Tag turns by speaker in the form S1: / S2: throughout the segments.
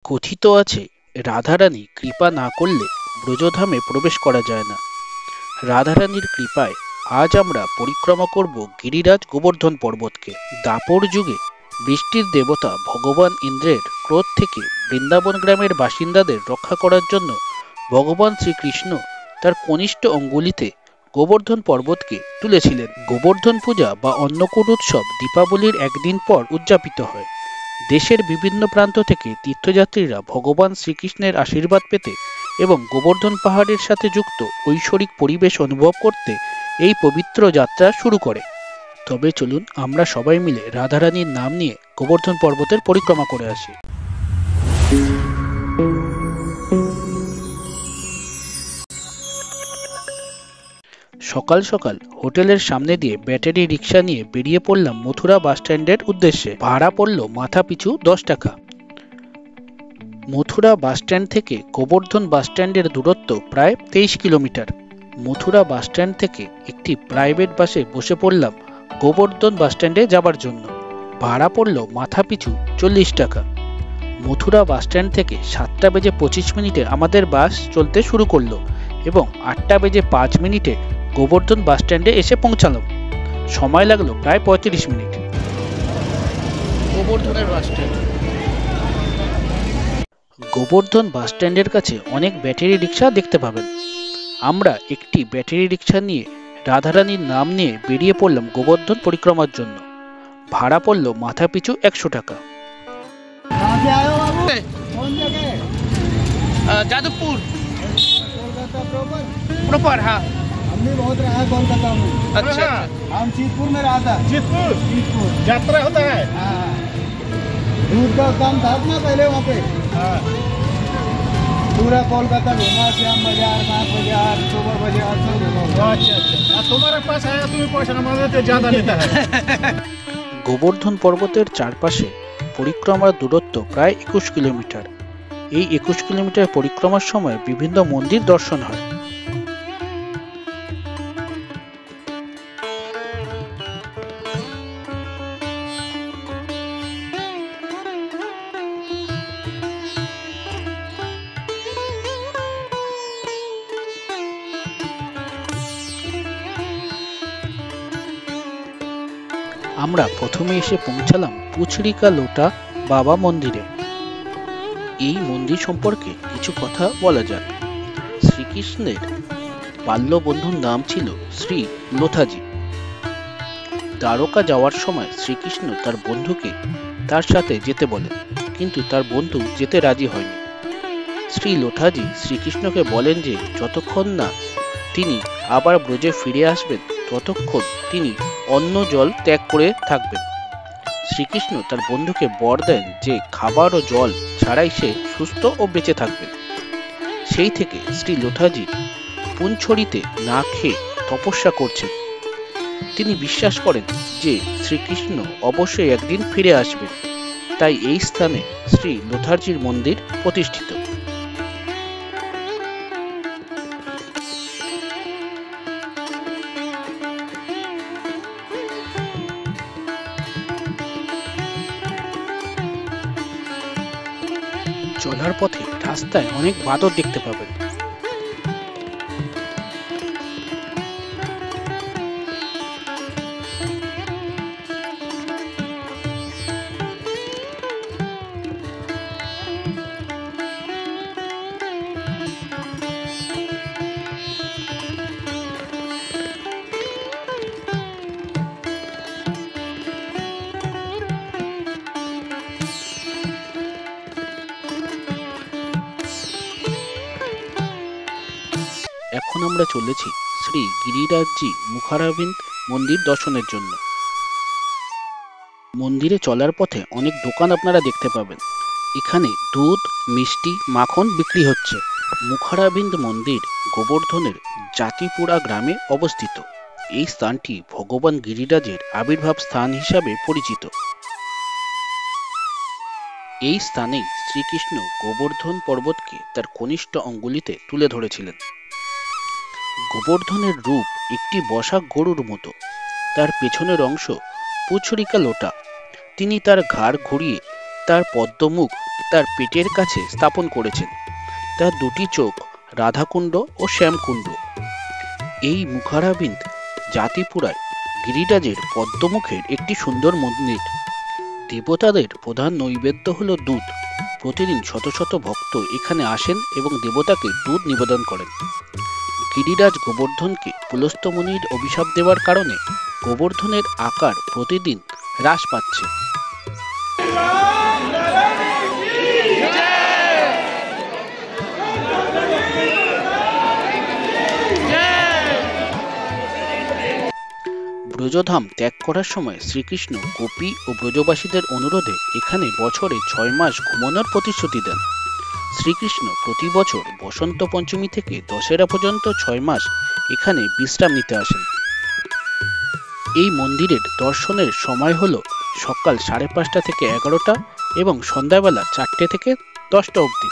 S1: কথিত আছে, রাধারানী কৃপা না করলে ব্রজধামে প্রবেশ করা যায় না। রাধারানীর কৃপায় আজ আমরা পরিক্রমা করব গিরিরাজ গোবর্ধন পর্বতকে। দাপর যুগে বৃষ্টির দেবতা ভগবান ইন্দ্রের ক্রোধ থেকে বৃন্দাবন গ্রামের বাসিন্দাদের রক্ষা করার জন্য ভগবান শ্রীকৃষ্ণ তার কনিষ্ঠ অঙ্গুলিতে গোবর্ধন পর্বতকে তুলেছিলেন। গোবর্ধন পূজা বা অন্নকূট উৎসব দীপাবলির একদিন পর উদযাপিত হয়। দেশের বিভিন্ন প্রান্ত থেকে তীর্থযাত্রীরা ভগবান শ্রীকৃষ্ণের আশীর্বাদ পেতে এবং গোবর্ধন পাহাড়ের সাথে যুক্ত ঐশ্বরিক পরিবেশ অনুভব করতে এই পবিত্র যাত্রা শুরু করে। তবে চলুন আমরা সবাই মিলে রাধারানীর নাম নিয়ে গোবর্ধন পর্বতের পরিক্রমা করে আসি। সকাল সকাল হোটেলের সামনে দিয়ে ব্যাটারি রিক্সা নিয়ে বেরিয়ে পড়লাম মথুরা বাসস্ট্যান্ডের উদ্দেশ্যে। ভাড়া পড়ল মাথা পিছু 10 টাকা। মথুরা বাসস্ট্যান্ড থেকে গোবর্ধন বাসস্ট্যান্ডের দূরত্ব প্রায় 23 কিলোমিটার। মথুরা বাসস্ট্যান্ড থেকে একটি প্রাইভেট বাসে বসে পড়লাম গোবর্ধন বাসস্ট্যান্ডে যাবার জন্য। ভাড়া পড়ল মাথা পিছু 40 টাকা। মথুরা বাসস্ট্যান্ড থেকে 7টা বেজে 25 মিনিটে আমাদের বাস চলতে শুরু করলো এবং 8টা বেজে 5 মিনিটে গোবর্ধন বাসস্ট্যান্ডে এসে পৌঁছালাম। সময় লাগলো প্রায় 35 মিনিট। গোবর্ধনের বাসস্ট্যান্ড। গোবর্ধন বাসস্ট্যান্ডের কাছে অনেক ব্যাটারি রিক্সা দেখতে পাবেন। আমরা একটি ব্যাটারি রিক্সা নিয়ে রাধারানীর নাম নিয়ে বেরিয়ে পড়লাম গোবর্ধন পরিক্রমার জন্য। ভাড়া পড়ল মাথা পিছু 100 টাকা। যাদবপুর प्रॉपर। हाँ,
S2: हमने बहुत रहा कोलकाता में।
S1: अच्छा,
S2: हम जीतपुर में रहा था।
S3: जीतपुर
S2: जीतपुर
S3: यात्रा होता है।
S2: हाँ, दूध का काम था ना पहले वहाँ पे।
S3: हाँ,
S2: पूरा कोलकाता घुमा, श्याम बाजार, नाथ बाजार, सुपर बाजार सब घुमा।
S3: अच्छा अच्छा। तुम्हारे पास आया, तुम्हें पैसा हमारे से ज्यादा लेता है।
S1: গোবর্ধন পর্বতের চারপাশে পরিক্রমার দূরত্ব প্রায় 21 কিলোমিটার। এই 21 কিলোমিটার পরিক্রমার সময় বিভিন্ন মন্দির দর্শন হয়। আমরা প্রথমে এসে পৌঁছালাম পুছড়িকা লোটা বাবা মন্দিরে। এই মন্দির সম্পর্কে কিছু কথা বলা যাক। শ্রীকৃষ্ণের বাল্য বন্ধুর নাম ছিল শ্রী লোথাজি। দ্বারকা যাওয়ার সময় শ্রীকৃষ্ণ তার বন্ধুকে তার সাথে যেতে বলেন, কিন্তু তার বন্ধু যেতে রাজি হয়নি। শ্রী লোথাজি শ্রীকৃষ্ণকে বলেন যে যতক্ষণ না তিনি আবার ব্রজে ফিরে আসবেন ততক্ষণ তিনি অন্ন জল ত্যাগ করে থাকবেন। শ্রীকৃষ্ণ তার বন্ধুকে বর দেন যে খাবার ও জল ছাড়াই সে সুস্থ ও বেঁচে থাকবেন। সেই থেকে শ্রী লোথাজি পুঞ্ছড়িতে না খেয়ে তপস্যা করছেন। তিনি বিশ্বাস করেন যে শ্রীকৃষ্ণ অবশ্যই একদিন ফিরে আসবেন, তাই এই স্থানে শ্রী লোথাজির মন্দির প্রতিষ্ঠিত। চলার পথে রাস্তায় অনেক বাদর দেখতে পাবেন। এখন আমরা চলেছি শ্রী গিরিরাজজি মুখারাবিন্দ মন্দির দর্শনের জন্য। মন্দিরে চলার পথে অনেক দোকান আপনারা দেখতে পাবেন। এখানে দুধ, মিষ্টি, মাখন বিক্রি হচ্ছে। মুখারাবিন্দ মন্দির গোবর্ধনের জাতিপুরা গ্রামে অবস্থিত। এই স্থানটি ভগবান গিরিরাজের আবির্ভাব স্থান হিসাবে পরিচিত। এই স্থানেই শ্রীকৃষ্ণ গোবর্ধন পর্বতকে তার কনিষ্ঠ অঙ্গুলিতে তুলে ধরেছিলেন। গোবর্ধনের রূপ একটি বসা গরুর মতো। তার পেছনের অংশ পুছড়িকা লোটা। তিনি তার ঘাড় ঘুরিয়ে তার পদ্মমুখ তার পেটের কাছে স্থাপন করেছেন। তার দুটি চোখ রাধাকুণ্ড ও শ্যামকুণ্ড। এই মুখারাবিন্দ জাতিপুরায় গিরিরাজের পদ্মমুখের একটি সুন্দর মন্দির। দেবতাদের প্রধান নৈবেদ্য হলো দুধ। প্রতিদিন শত শত ভক্ত এখানে আসেন এবং দেবতাকে দুধ নিবেদন করেন। গিরিরাজ গোবর্ধনকে পুলস্ত্য মুনির অভিশাপ দেওয়ার কারণে গোবর্ধনের আকার প্রতিদিন হ্রাস পাচ্ছে। ব্রজধাম ত্যাগ করার সময় শ্রীকৃষ্ণ গোপী ও ব্রজবাসীদের অনুরোধে এখানে বছরে 6 মাস ঘুমানোর প্রতিশ্রুতি দেন। শ্রীকৃষ্ণ প্রতি বছর বসন্ত পঞ্চমী থেকে দশেরা পর্যন্ত 6 মাস এখানে বিশ্রাম নিতে আসেন। এই মন্দিরের দর্শনের সময় হল সকাল 5:30 থেকে 11টা এবং সন্ধ্যাবেলা 4টে থেকে 10টা অবধি।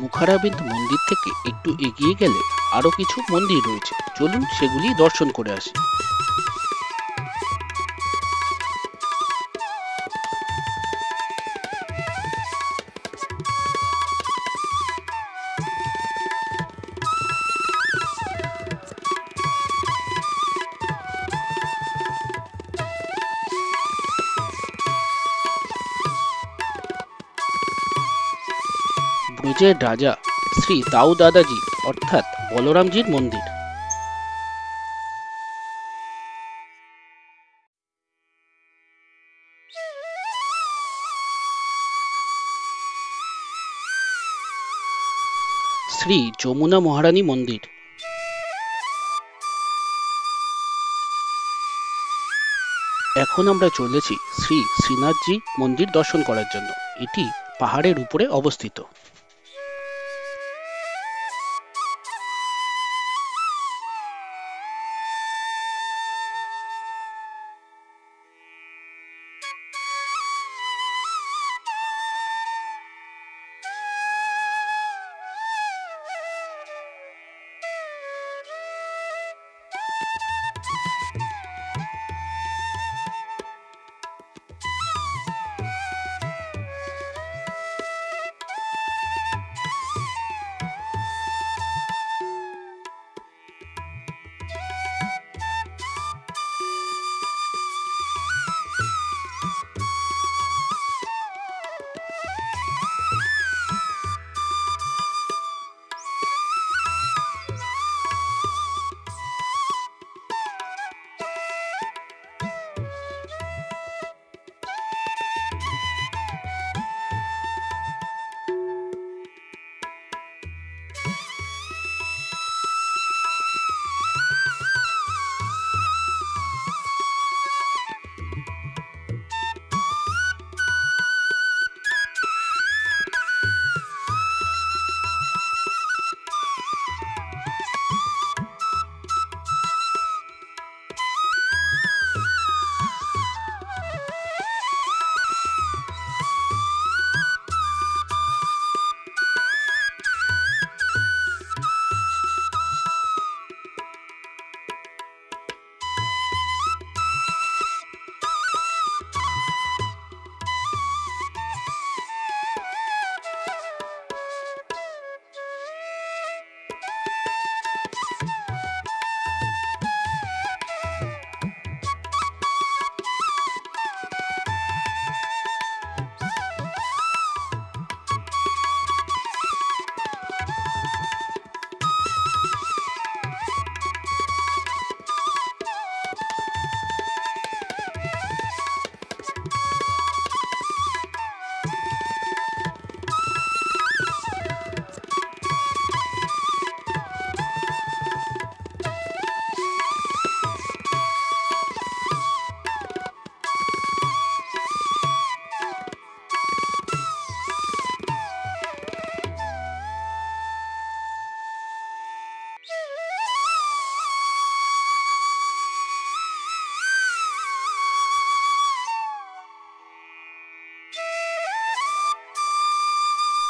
S1: মুখারাবিন্দ মন্দির থেকে একটু এগিয়ে গেলে আরো কিছু মন্দির রয়েছে, চলুন সেগুলি দর্শন করে আসি। ব্রজের রাজা শ্রী দাউ দাদাজি অর্থাৎ বলরামজির মন্দির। শ্রী যমুনা মহারানী মন্দির। এখন আমরা চলেছি শ্রী শ্রীনাথজি মন্দির দর্শন করার জন্য। এটি পাহাড়ের উপরে অবস্থিত।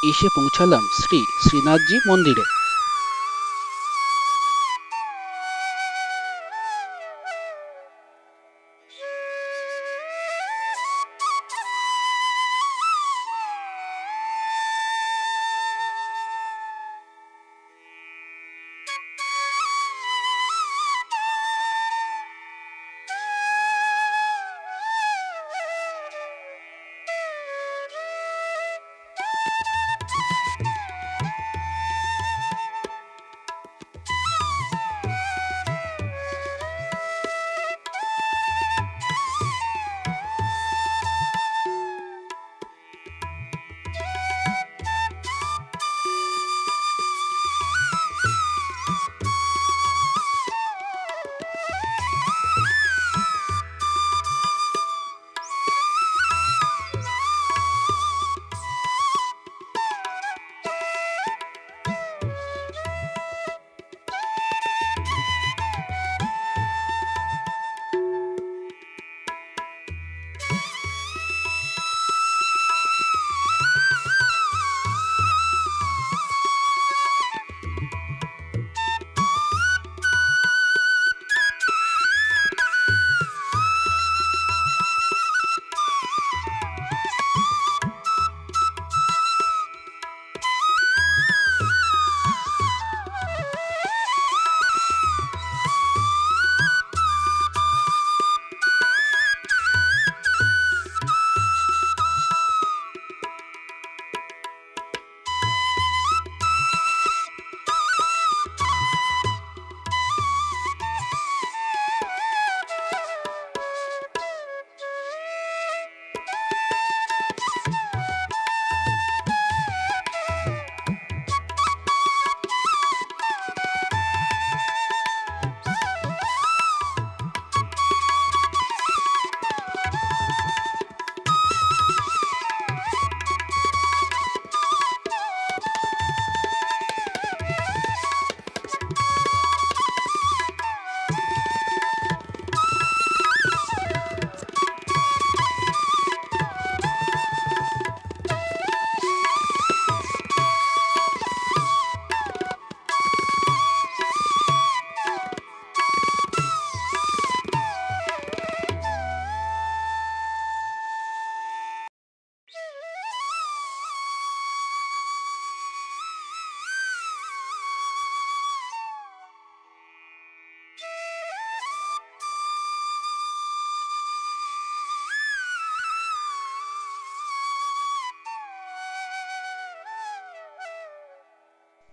S1: এসে পৌঁছালাম শ্রী শ্রীনাথজি মন্দিরে।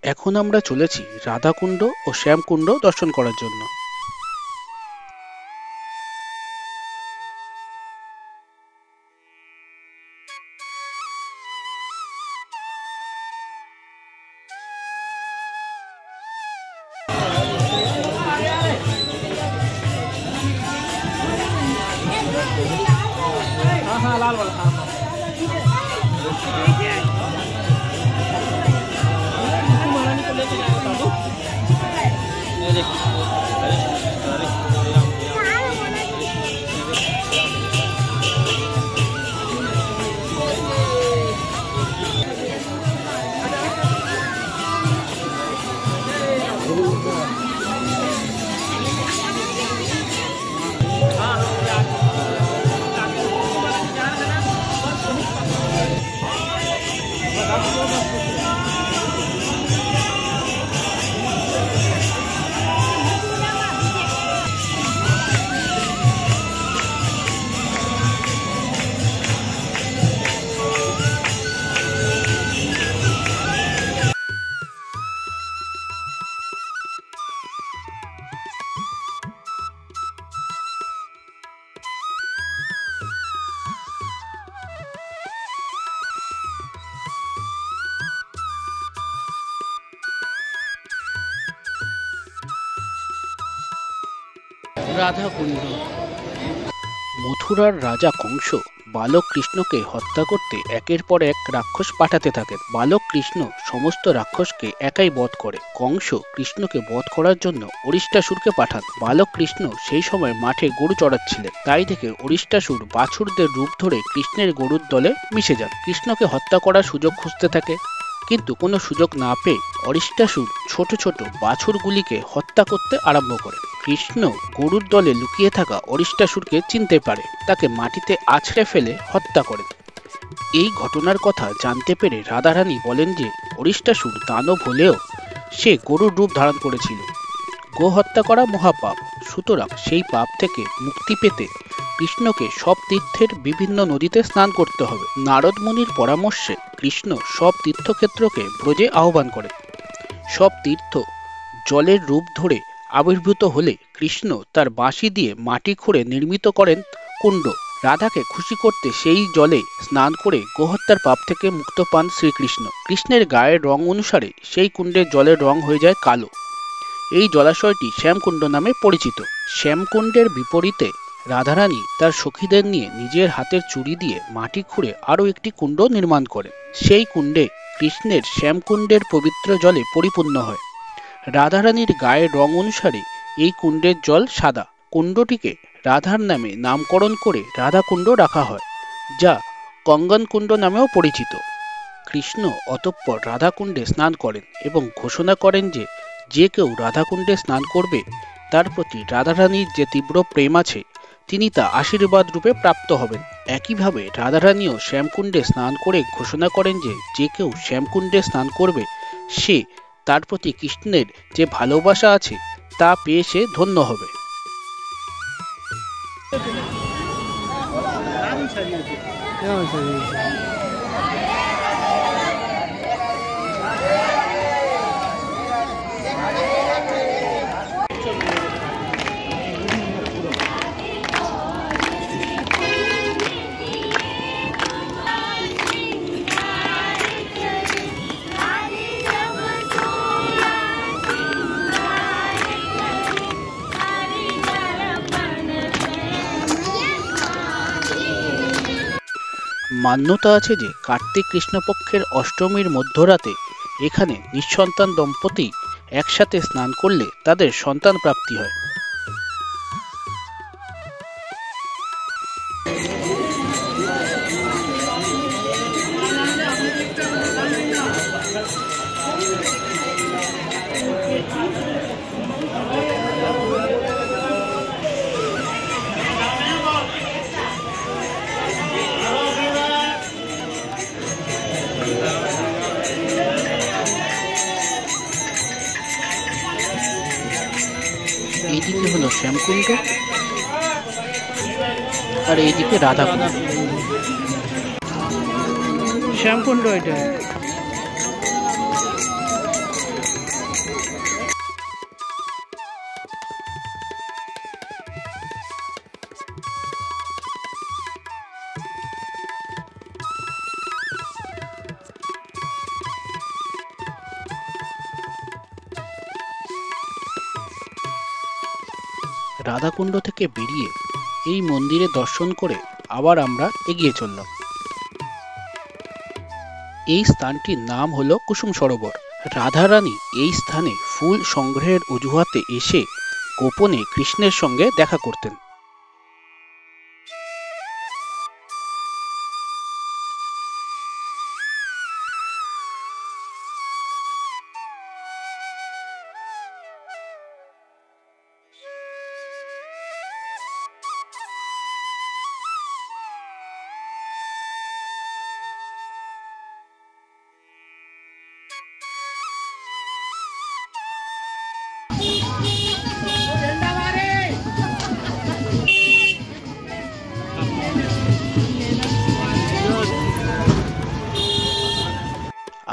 S1: এখন আমরা চলেছি রাধাকুণ্ড ও শ্যামকুণ্ড দর্শন করার জন্য। রাধাকুণ্ড। মথুরার রাজা কংস বালক কৃষ্ণকে হত্যা করতে একের পর এক রাক্ষস পাঠাতে থাকেন। বালক কৃষ্ণ সমস্ত রাক্ষসকে একাই বধ করে। কংস কৃষ্ণকে বধ করার জন্য অরিষ্টাসুরকে পাঠান। বালক কৃষ্ণ সেই সময় মাঠে গরু চড়াচ্ছিলেন। তাই দেখে অরিষ্টাসুর বাছুরদের রূপ ধরে কৃষ্ণের গরুর দলে মিশে যান। কৃষ্ণকে হত্যা করার সুযোগ খুঁজতে থাকে। কিন্তু কোনো সুযোগ না পেয়ে অরিষ্টাসুর ছোট ছোট বাছুরগুলিকে হত্যা করতে আরম্ভ করে। কৃষ্ণ গরুর দলে লুকিয়ে থাকা অরিষ্টাসুরকে চিনতে পারে, তাকে মাটিতে আছড়ে ফেলে হত্যা করেন। এই ঘটনার কথা জানতে পেরে রাধারানী বলেন যে অরিষ্টাসুর দানব হলেও সে গরুর রূপ ধারণ করেছিল। গো হত্যা করা মহাপাপ, সুতরাং সেই পাপ থেকে মুক্তি পেতে কৃষ্ণকে সব তীর্থের বিভিন্ন নদীতে স্নান করতে হবে। নারদ মুনির পরামর্শে কৃষ্ণ সব তীর্থক্ষেত্রকে ব্রজে আহ্বান করেন। সব তীর্থ জলের রূপ ধরে আবির্ভূত হলে কৃষ্ণ তার বাঁশি দিয়ে মাটি খুঁড়ে নির্মিত করেন কুণ্ড। রাধাকে খুশি করতে সেই জলে স্নান করে গোহত্যার পাপ থেকে মুক্ত পান শ্রীকৃষ্ণ। কৃষ্ণের গায়ের রং অনুসারে সেই কুণ্ডের জলের রং হয়ে যায় কালো। এই জলাশয়টি শ্যামকুণ্ড নামে পরিচিত। শ্যামকুণ্ডের বিপরীতে রাধারানী তার সখীদের নিয়ে নিজের হাতের চুড়ি দিয়ে মাটি খুঁড়ে আরও একটি কুণ্ড নির্মাণ করেন। সেই কুণ্ডে কৃষ্ণের শ্যামকুণ্ডের পবিত্র জলে পরিপূর্ণ হয়। রাধারানীর গায়ের রং অনুসারে এই কুণ্ডের জল সাদা। কুণ্ডটিকে রাধার নামে নামকরণ করে রাধাকুণ্ড রাখা হয়, যা কঙ্গনকুণ্ড নামেও পরিচিত। কৃষ্ণ অতঃপর রাধাকুণ্ডে স্নান করেন এবং ঘোষণা করেন যে যে কেউ রাধাকুণ্ডে স্নান করবে তার প্রতি রাধারানীর যে তীব্র প্রেম আছে তিনি তা আশীর্বাদ রূপে প্রাপ্ত হবেন। একইভাবে রাধারানীও শ্যামকুণ্ডে স্নান করে ঘোষণা করেন যে যে কেউ শ্যামকুণ্ডে স্নান করবে সে তার প্রতি কৃষ্ণের যে ভালোবাসা আছে তা পেয়ে সে ধন্য হবে। মান্যতা আছে যে কার্তিক কৃষ্ণপক্ষের অষ্টমীর মধ্যরাতে এখানে নিঃসন্তান দম্পতি একসাথে স্নান করলে তাদের সন্তান প্রাপ্তি হয়। এইদিকে হলো শ্যামকুণ্ড আর এইদিকে রাধাকুণ্ড। শ্যামকুণ্ড এটা। রাধাকুণ্ড থেকে বেরিয়ে এই মন্দিরে দর্শন করে আবার আমরা এগিয়ে চললাম। এই স্থানটির নাম হলো কুসুম সরোবর। রাধারানী এই স্থানে ফুল সংগ্রহের অজুহাতে এসে গোপনে কৃষ্ণের সঙ্গে দেখা করতেন।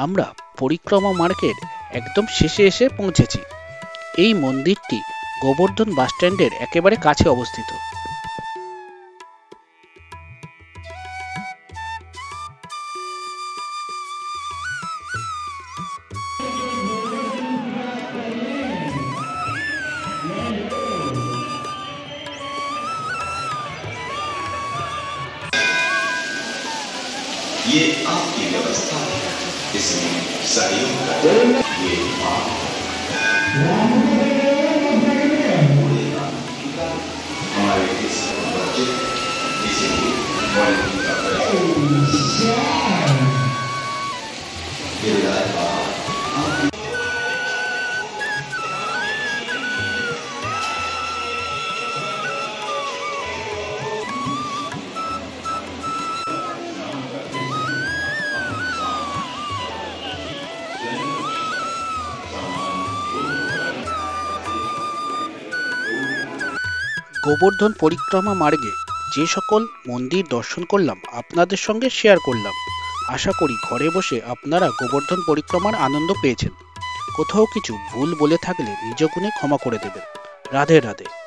S1: আমরা পরিক্রমা মার্গের একদম শেষে এসে পৌঁছেছি। এই মন্দিরটি গোবর্ধন বাসস্ট্যান্ডের একেবারে কাছে অবস্থিত।
S4: ये आपकी व्यवस्था है, इसमें सहयोग करें। ये हमारे इस बच्चे इसीलिए
S1: গোবর্ধন পরিক্রমা মার্গে যে সকল মন্দির দর্শন করলাম আপনাদের সঙ্গে শেয়ার করলাম। আশা করি ঘরে বসে আপনারা গোবর্ধন পরিক্রমার আনন্দ পেয়েছেন। কোথাও কিছু ভুল বলে থাকলে নিজ গুণে ক্ষমা করে দেবেন। রাধে রাধে।